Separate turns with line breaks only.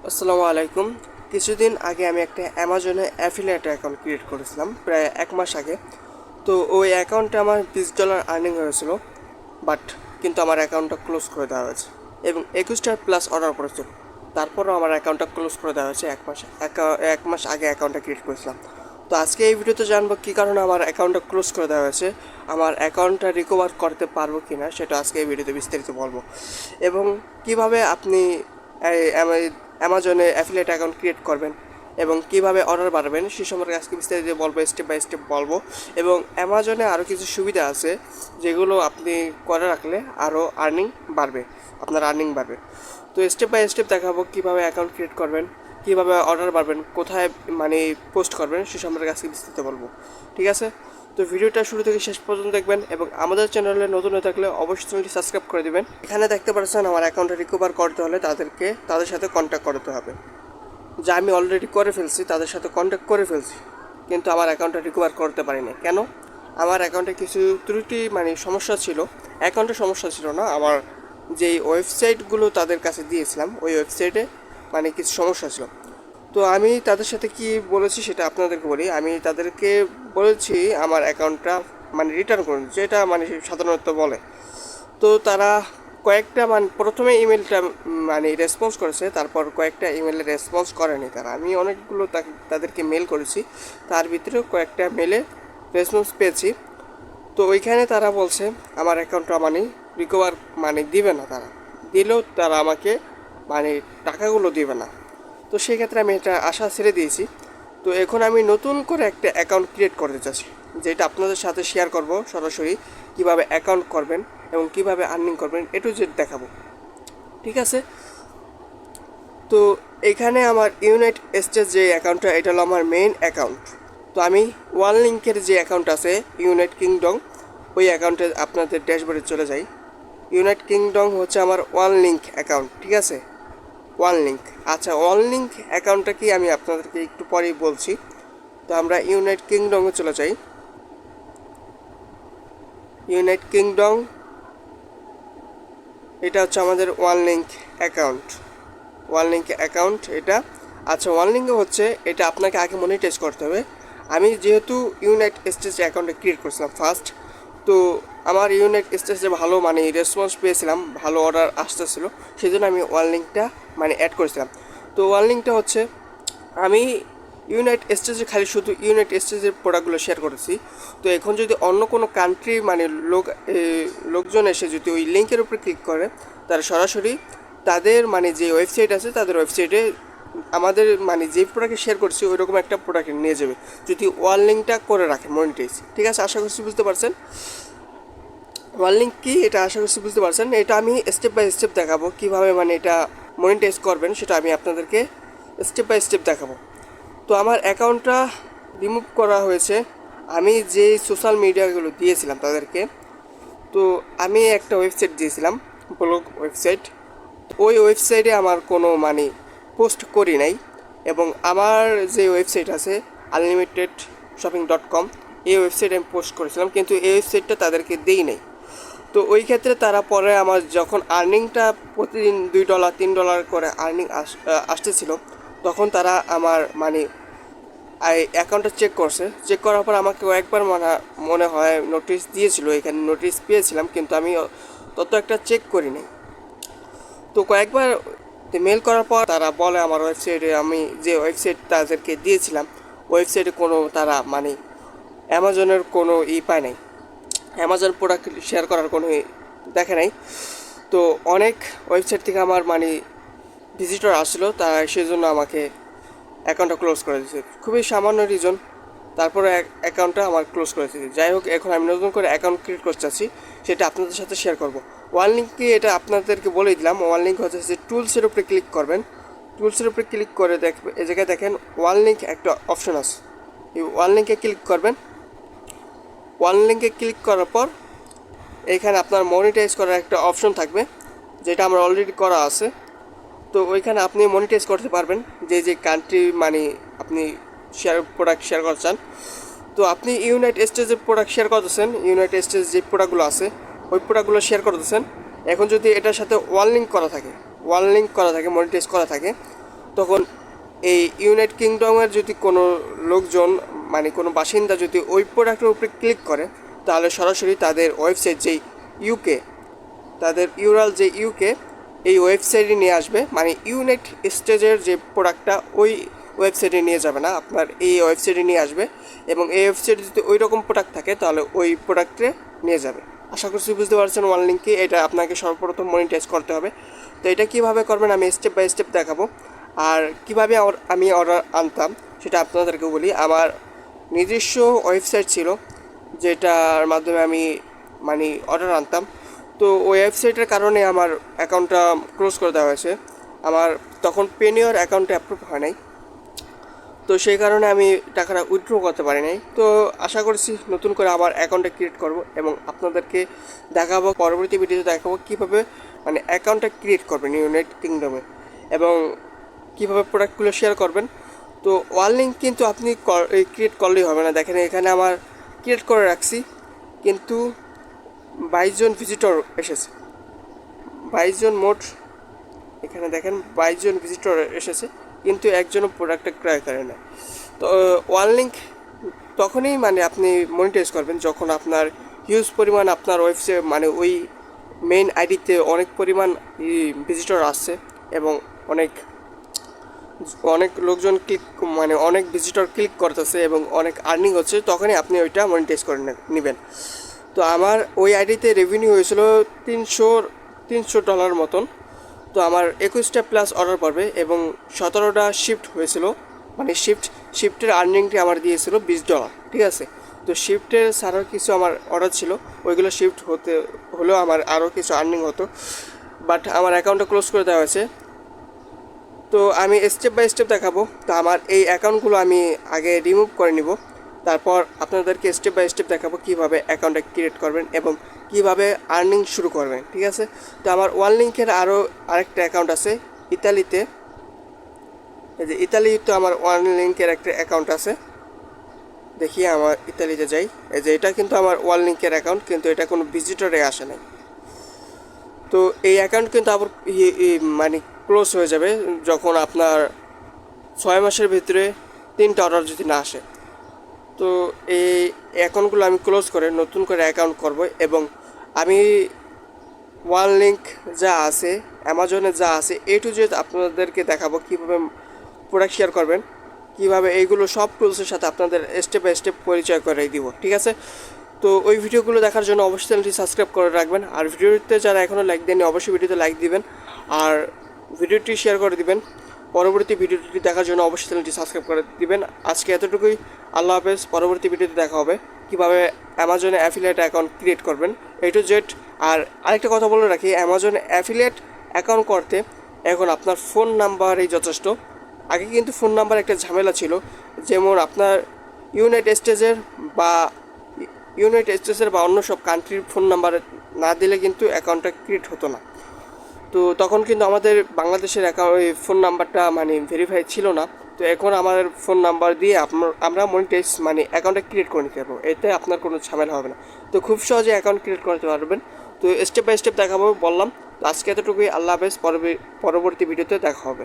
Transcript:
আসসালামু আলাইকুম। কিছুদিন আগে আমি একটা অ্যামাজনে অ্যাফিলিয়েট অ্যাকাউন্ট ক্রিয়েট করেছিলাম, প্রায় 1 মাস আগে। তো ওই অ্যাকাউন্টে আমার $20 আর্নিং হয়েছিল, বাট কিন্তু আমার অ্যাকাউন্টটা ক্লোজ করে দেওয়া হয়েছে এবং 21টা প্লাস অর্ডার করেছিল। তারপরও আমার অ্যাকাউন্টটা ক্লোজ করে দেওয়া হয়েছে। 1 মাস আগে অ্যাকাউন্টটা ক্রিয়েট করেছিলাম। তো আজকে এই ভিডিওতে জানবো কী কারণে আমার অ্যাকাউন্টটা ক্লোজ করে দেওয়া হয়েছে, আমার অ্যাকাউন্টটা রিকভার করতে পারবো কি না সেটা আজকে এই ভিডিওতে বিস্তারিত বলবো, এবং কিভাবে আপনি অ্যামাজনে অ্যাফিলিয়েট অ্যাকাউন্ট ক্রিয়েট করবেন এবং কিভাবে অর্ডার বাড়াবেন সে সম্পর্কে আজকে বিস্তারিত বলবো, স্টেপ বাই স্টেপ বলবো। এবং অ্যামাজনে আরও কিছু সুবিধা আছে যেগুলো আপনি করে রাখলে আরও বাড়বে, আপনার আর্নিং বাড়বে। তো স্টেপ বাই স্টেপ দেখাবো কীভাবে অ্যাকাউন্ট ক্রিয়েট করবেন, কীভাবে অর্ডার বাড়বেন, কোথায় পোস্ট করবেন সে সম্পর্কে আজকে বিস্তারিত বলবো। ঠিক আছে, তো ভিডিওটা শুরু থেকে শেষ পর্যন্ত দেখবেন এবং আমাদের চ্যানেলে নতুন হয়ে থাকলে অবশ্যই চ্যানেলটি সাবস্ক্রাইব করে দেবেন। এখানে দেখতে পাচ্ছেন আমার অ্যাকাউন্টটা রিকভার করতে হলে তাদের সাথে কন্ট্যাক্ট করতে হবে, যা আমি অলরেডি করে ফেলছি, তাদের সাথে কন্ট্যাক্ট করে ফেলছি, কিন্তু আমার অ্যাকাউন্টটা রিকভার করতে পারিনি। কেন? আমার অ্যাকাউন্টে কিছু ত্রুটি সমস্যা ছিল। অ্যাকাউন্টে সমস্যা ছিল না, আমার যেই ওয়েবসাইটগুলো তাদের কাছে দিয়েছিলাম ওই ওয়েবসাইটে কিছু সমস্যা ছিল। তো আমি তাদের সাথে কি বলেছি সেটা আপনাদেরকে বলি। আমি তাদেরকে বলেছি আমার অ্যাকাউন্টটা রিটার্ন করুন, যেটা সাধারণত বলে। তো তারা কয়েকটা প্রথমে ইমেলটা রেসপন্স করেছে, তারপর কয়েকটা ইমেলে রেসপন্স করেনি তারা। আমি অনেকগুলো তাদেরকে মেল করেছি, তার ভিতরেও কয়েকটা মেলে রেসপন্স পেয়েছি। তো ওইখানে তারা বলছে আমার অ্যাকাউন্টটা রিকভার দিবে না, তারা দিলেও তারা আমাকে টাকাগুলো দিবে না। তো সেই ক্ষেত্রে আমি এটা আশা ছেড়ে দিয়েছি। তো এখন আমি নতুন করে একটা অ্যাকাউন্ট ক্রিয়েট করতে চাচ্ছি, যেটা আপনাদের সাথে শেয়ার করব সরাসরি, কিভাবে অ্যাকাউন্ট করবেন এবং কিভাবে আর্নিং করবেন টু জেড দেখাবো। ঠিক আছে, তো এখানে আমার ইউনাইট স্টেটস যে অ্যাকাউন্টটা, এটা হলো আমার মেইন অ্যাকাউন্ট। তো আমি ওয়ান লিঙ্কের যে অ্যাকাউন্ট আছে ইউনাইট কিংডম, ওই অ্যাকাউন্টে আপনাদের ড্যাশবোর্ডে চলে যাই। ইউনাইট কিংডম হচ্ছে আমার ওয়ান লিঙ্ক অ্যাকাউন্ট। ঠিক আছে, ওয়ান লিঙ্ক। আচ্ছা, ওয়ান লিঙ্ক অ্যাকাউন্টটা কি আমি আপনাদেরকে একটু পরেই বলছি। তো আমরা ইউনাইট কিংডমে চলে যাই। ইউনাইট কিংডম, এটা হচ্ছে আমাদের one link account. One link account এটা। আচ্ছা, ওয়ান লিঙ্কে হচ্ছে এটা আপনাকে আগে মনিটাইজ করতে হবে। আমি যেহেতু ইউনাইট স্টেটস অ্যাকাউন্টে ক্রিয়েট করেছিলাম ফার্স্ট, তো আমার ইউনাইট স্টেটসে ভালো রেসপন্স পেয়েছিলাম, ভালো অর্ডার আসতেছিল, সেই জন্য আমি ওয়ান লিঙ্কটা অ্যাড করেছিলাম। তো ওয়ান লিঙ্কটা হচ্ছে আমি ইউনাইট স্টেটসে খালি শুধু ইউনাইট স্টেটসের প্রোডাক্টগুলো শেয়ার করেছি। তো এখন যদি অন্য কোনো কান্ট্রি লোকজন এসে যদি ওই লিঙ্কের উপরে ক্লিক করে, তারা সরাসরি তাদের যে ওয়েবসাইট আছে তাদের ওয়েবসাইটে আমাদের যে প্রোডাক্ট শেয়ার করছি ওই রকম একটা প্রোডাক্ট নিয়ে যাবে, যদি ওয়াল লিঙ্কটা করে রাখে মনিটাইজ। ঠিক আছে, আশা করছি বুঝতে পারছেন ওয়াল লিঙ্ক কি, এটা আশা করছি বুঝতে পারছেন। এটা আমি স্টেপ বাই স্টেপ দেখাবো কীভাবে এটা মনিটাইজ করবেন, সেটা আমি আপনাদেরকে স্টেপ বাই স্টেপ দেখাবো। তো আমার অ্যাকাউন্টটা রিমুভ করা হয়েছে, আমি যে সোশ্যাল মিডিয়াগুলো দিয়েছিলাম তাদেরকে। তো আমি একটা ওয়েবসাইট দিয়েছিলাম, ব্লগ ওয়েবসাইট। ওই ওয়েবসাইটে আমার কোনো পোস্ট করি নাই, এবং আমার যে ওয়েবসাইট আছে unlimitedShopping.com, এই ওয়েবসাইটে আমি পোস্ট করেছিলাম, কিন্তু এই ওয়েবসাইটটা তাদেরকে দেই নাই। তো ওই ক্ষেত্রে তারা পরে আমার যখন আর্নিংটা প্রতিদিন $2 $3 করে আর্নিং আসতেছিল, তখন তারা আমার অ্যাকাউন্টটা চেক করছে। চেক করার পর আমাকে একবার মনে হয় নোটিশ দিয়েছিল, এখানে নোটিশ পেয়েছিলাম, কিন্তু আমি তত একটা চেক করিনি। তো কয়েকবার মেল করার পর তারা বলে আমার ওয়েবসাইটে, আমি যে ওয়েবসাইট তাদেরকে দিয়েছিলাম ওয়েবসাইটে কোনো তারা অ্যামাজনের কোনো পায় নাই, অ্যামাজন প্রোডাক্ট শেয়ার করার কোনো দেখে নাই। তো অনেক ওয়েবসাইট থেকে আমার ভিজিটর আসছিলো, তারা সেই জন্য আমাকে অ্যাকাউন্টটা ক্লোজ করে দিয়েছে, খুবই সামান্য রিজন। তারপরে অ্যাকাউন্টটা আমার ক্লোজ করে দিয়েছে। যাই হোক, এখন আমি নতুন করে অ্যাকাউন্ট ক্রিয়েট করতে চাচ্ছি, সেটা আপনাদের সাথে শেয়ার করব। ওয়ান লিঙ্কে এটা আপনাদেরকে বলেই দিলাম। ওয়ান লিঙ্ক হচ্ছে যে টুলসের উপরে ক্লিক করবেন, টুলসের উপরে ক্লিক করে এই জায়গায় দেখেন ওয়ান লিঙ্ক একটা অপশন আছে, এই ওয়ান লিঙ্কে ক্লিক করবেন। ওয়ান লিঙ্কে ক্লিক করার পর এখানে আপনার মনিটাইজ করার একটা অপশন থাকবে, যেটা আমার অলরেডি করা আছে। তো ওইখানে আপনি মনিটাইজ করতে পারবেন যে কান্ট্রি আপনি প্রোডাক্ট শেয়ার করতে চান। তো আপনি ইউনাইটেড স্টেটসের প্রোডাক্ট শেয়ার করতেছেন, ইউনাইটেড স্টেটস যে প্রোডাক্টগুলো আছে ওই প্রোডাক্টগুলো শেয়ার করতেছেন। এখন যদি এটার সাথে ওয়ান লিঙ্ক করা থাকে মনিটাইজ করা থাকে, তখন এই ইউনাইটেড কিংডমের যদি কোনো লোকজন মানে কোনো বাসিন্দা যদি ওই প্রোডাক্টের উপরে ক্লিক করে, তাহলে সরাসরি তাদের ওয়েবসাইট যেই ইউকে, তাদের ইউরাল যে ইউকে, এই ওয়েবসাইটে নিয়ে আসবে। মানে ইউনাইট স্টেজের যে প্রোডাক্টটা ওই ওয়েবসাইটে নিয়ে যাবে না, আপনার এই ওয়েবসাইটে নিয়ে আসবে, এবং এই ওয়েবসাইটে যদি ওই রকম প্রোডাক্ট থাকে তাহলে ওই প্রোডাক্টে নিয়ে যাবে। আশা করছি বুঝতে পারছেন ওয়ান লিঙ্কে এটা আপনাকে সর্বপ্রথম মনিটাইজ করতে হবে। তো এটা কীভাবে করবেন আমি স্টেপ বাই স্টেপ দেখাবো। আর কীভাবে আমি অর্ডার আনতাম সেটা আপনাদেরকে বলি। আমার নিজস্ব ওয়েবসাইট ছিল যেটার মাধ্যমে আমি মানে অর্ডার আনতাম। তো ওই ওয়েবসাইটের কারণে আমার অ্যাকাউন্টটা ক্লোজ করে দেওয়া হয়েছে। আমার তখন পেনিওর অ্যাকাউন্টে অ্যাপ্রুভ হয় নাই, তো সেই কারণে আমি টাকাটা উইথড্র করতে পারি নাই। তো আশা করছি নতুন করে আবার অ্যাকাউন্টটা ক্রিয়েট করব এবং আপনাদেরকে দেখাবো, পরবর্তী ভিডিওতে দেখাবো কীভাবে মানে অ্যাকাউন্টটা ক্রিয়েট করবেন ইউনাইটেড কিংডমে এবং কীভাবে প্রোডাক্টগুলো শেয়ার করবেন। তো ওয়াল লিঙ্ক কিন্তু আপনি ক্রিয়েট করলেই হবে না। দেখেন এখানে আমার ক্রিয়েট করে রাখছি, কিন্তু 22 জন ভিজিটর এসেছে, 22 জন মোট, এখানে দেখেন 22 জন ভিজিটর এসেছে, কিন্তু একজনও প্রোডাক্টটা ক্রয় করে না। তো ওয়ান লিঙ্ক তখনই মানে আপনি মনিটাইজ করবেন যখন আপনার হিউজ পরিমাণ আপনার ওয়েবসাইট মানে ওই মেইন আইডিতে অনেক পরিমাণ ভিজিটর আসছে এবং অনেক অনেক লোকজন ক্লিক মানে অনেক ভিজিটর ক্লিক করতেছে এবং অনেক আর্নিং হচ্ছে, তখনই আপনি ওইটা মনিটাইজ করে নেবেন। তো আমার ওই আইডিতে রেভিনিউ হয়েছিল $300 মতন। তো আমার 21টা প্লাস অর্ডার পড়বে এবং 17টা শিফট হয়েছিল, মানে শিফটের আর্নিংটি আমার দিয়েছিল $20, ঠিক আছে। তো শিফটের ছাড়াও কিছু আমার অর্ডার ছিল, ওইগুলো শিফট হতে হলেও আমার আরও কিছু আর্নিং হতো, বাট আমার অ্যাকাউন্টটা ক্লোজ করে দেওয়া হয়েছে। তো আমি স্টেপ বাই স্টেপ দেখাবো। তো আমার এই অ্যাকাউন্টগুলো আমি আগে রিমুভ করে নিব, তারপর আপনাদেরকে স্টেপ বাই স্টেপ দেখাবো কীভাবে অ্যাকাউন্টটা ক্রিয়েট করবেন এবং কীভাবে আর্নিং শুরু করবেন, ঠিক আছে। তো আমার ওয়ান লিঙ্কের আরেকটা অ্যাকাউন্ট আছে ইতালিতে, এই যে ইতালিতে আমার ওয়ান লিঙ্কের একটা অ্যাকাউন্ট আছে। দেখি আমার ইতালিতে যাই, এই যে এটা কিন্তু আমার ওয়ান লিঙ্কের অ্যাকাউন্ট, কিন্তু এটা কোনো ভিজিটরে আসে নাই। তো এই অ্যাকাউন্ট কিন্তু আবার মানে ক্লোজ হয়ে যাবে যখন আপনার 6 মাসের ভিতরে 3টা অর্ডার যদি না আসে। তো এই অ্যাকাউন্টগুলো আমি ক্লোজ করে নতুন করে অ্যাকাউন্ট করব এবং আমি ওয়ান লিঙ্ক যা আছে, অ্যামাজনে যা আছে, টু জেড আপনাদেরকে দেখাবো কীভাবে প্রোডাক্ট শেয়ার করবেন, কীভাবে এইগুলো সব টুলসের সাথে আপনাদের স্টেপ বাই স্টেপ পরিচয় করে দিব, ঠিক আছে। তো ওই ভিডিওগুলো দেখার জন্য অবশ্যই চ্যানেলটি সাবস্ক্রাইব করে রাখবেন, আর ভিডিওতে যারা এখনও লাইক দেননি অবশ্যই ভিডিওতে লাইক দিবেন আর ভিডিওটি শেয়ার করে দিবেন। পরবর্তী ভিডিওটি দেখার জন্য অবশ্যই চ্যানেলটি সাবস্ক্রাইব করে দিবেন। আজকে এতটুকুই, আল্লাহ হাফেজ। পরবর্তী ভিডিওতে দেখা হবে কীভাবে অ্যামাজনে অ্যাফিলিয়েট অ্যাকাউন্ট ক্রিয়েট করবেন, টু জেড। আর আরেকটা কথা বলে রাখি, অ্যামাজনে অ্যাফিলিয়েট অ্যাকাউন্ট করতে এখন আপনার ফোন নাম্বারই যথেষ্ট। আগে কিন্তু ফোন নাম্বার একটা ঝামেলা ছিল, যেমন আপনার ইউনাইটেড স্টেটসের বা অন্য সব কান্ট্রির ফোন নাম্বার না দিলে কিন্তু অ্যাকাউন্টটা ক্রিয়েট হতো না। তো তখন কিন্তু আমাদের বাংলাদেশের ফোন নাম্বারটা মানে ভেরিফাই ছিল না। তো এখন আমাদের ফোন নাম্বার দিয়ে আমরা মনিটাইজ মানে অ্যাকাউন্টটা ক্রিয়েট করে নিতে পারবো, এতে আপনার কোনো ঝামেলা হবে না। তো খুব সহজে অ্যাকাউন্ট ক্রিয়েট করতে পারবেন। তো স্টেপ বাই স্টেপ দেখাবো বললাম। তো আজকে এতটুকুই, আল্লাহ হাফেজ। পরবর্তী ভিডিওতে দেখা হবে।